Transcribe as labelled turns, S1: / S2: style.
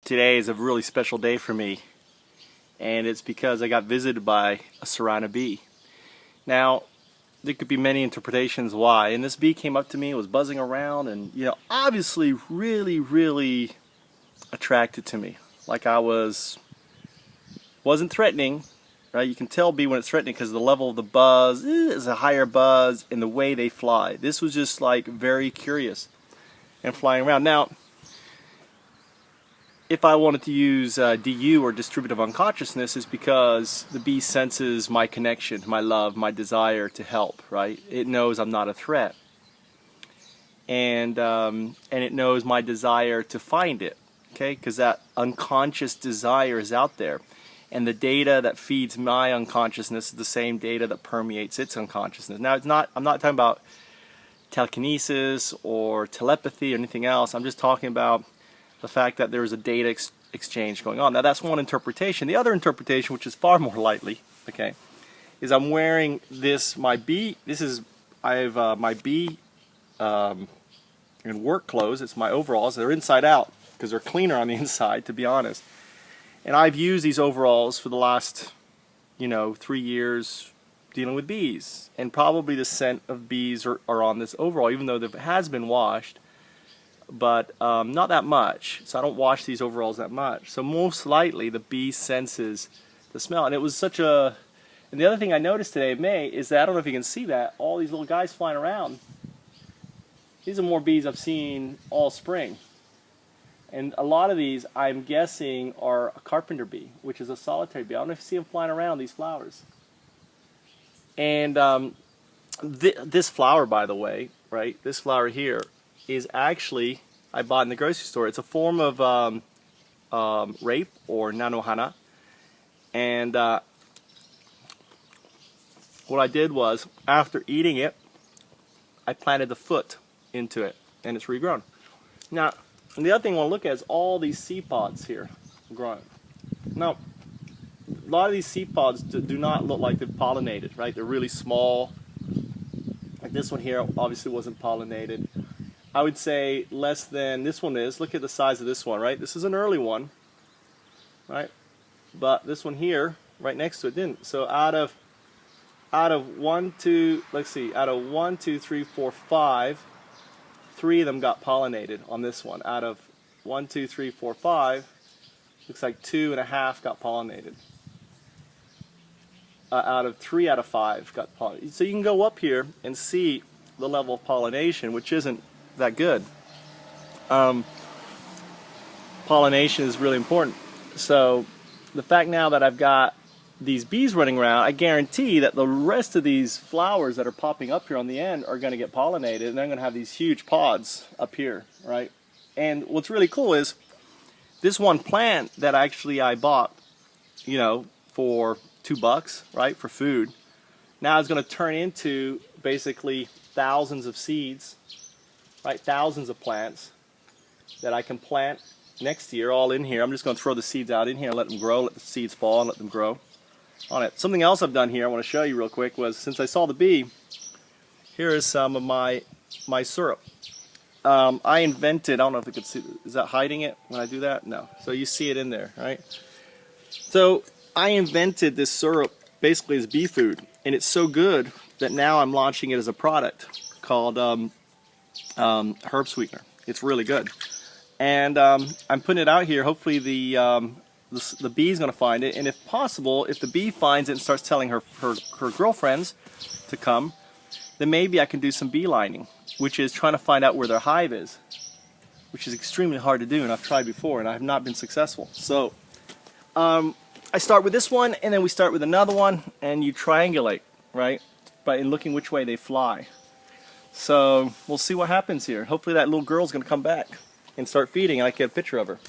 S1: Today is a really special day for me, and it's because I got visited by a Cerana bee. Now, there could be many interpretations why, and this bee came up to me, was buzzing around, and obviously really attracted to me. Like I wasn't threatening, right? You can tell bee when it's threatening because the level of the buzz is a higher buzz in the way they fly. This was just like very curious and flying around. Now, if I wanted to use DU or distributive unconsciousness, is because the bee senses my connection, my love, my desire to help, right? It knows I'm not a threat. And it knows my desire to find it, okay? Because that unconscious desire is out there. And the data that feeds my unconsciousness is the same data that permeates its unconsciousness. Now, I'm not talking about telekinesis or telepathy or anything else. I'm just talking about the fact that there is a data exchange going on. Now that's one interpretation. The other interpretation, which is far more likely, okay, is I'm wearing my bee in work clothes. It's my overalls. They're inside out because they're cleaner on the inside, to be honest. And I've used these overalls for the last 3 years dealing with bees, and probably the scent of bees are on this overall, even though it has been washed. But not that much, so I don't wash these overalls that much. So most likely the bee senses the smell. And it was such a... And the other thing I noticed today in May is that, I don't know if you can see that, all these little guys flying around. These are more bees I've seen all spring. And a lot of these, I'm guessing, are a carpenter bee, which is a solitary bee. I don't know if you see them flying around these flowers. And this flower, by the way, right, this flower here, is actually, I bought in the grocery store. It's a form of rape or nanohana. And what I did was, after eating it, I planted the foot into it, and it's regrown. Now, the other thing I want to look at is all these seed pods here growing. Now, a lot of these seed pods do not look like they're pollinated, right? They're really small. Like this one here obviously wasn't pollinated. I would say less than this one is. Look at the size of this one, right? This is an early one, right? But this one here, right next to it, didn't. So out of 1, 2, let's see, out of 1, 2, 3, 4, 5, 3 of them got pollinated on this one. Out of 1, 2, 3, 4, 5, looks like 2.5 got pollinated. Out of 3 out of 5 got pollinated. So you can go up here and see the level of pollination, which isn't that good. Pollination is really important. So the fact now that I've got these bees running around, I guarantee that the rest of these flowers that are popping up here on the end are going to get pollinated, and they're going to have these huge pods up here, right? And what's really cool is this one plant that actually I bought, for $2, right, for food, now it's going to turn into basically thousands of seeds, right, thousands of plants that I can plant next year, all in here. I'm just going to throw the seeds out in here and let them grow, let the seeds fall and let them grow on it. Something else I've done here I want to show you real quick was, since I saw the bee, here is some of my syrup. I invented, I don't know if you can see, is that hiding it when I do that? No. So you see it in there, right? So I invented this syrup basically as bee food, and it's so good that now I'm launching it as a product called herb sweetener. It's really good, and I'm putting it out here. Hopefully the bee is going to find it, and if possible, if the bee finds it and starts telling her girlfriends to come, then maybe I can do some beelining, which is trying to find out where their hive is, which is extremely hard to do, and I've tried before and I have not been successful. So I start with this one, and then we start with another one, and you triangulate, right, by looking which way they fly. So we'll see what happens here. Hopefully that little girl's going to come back and start feeding, and I can get a picture of her.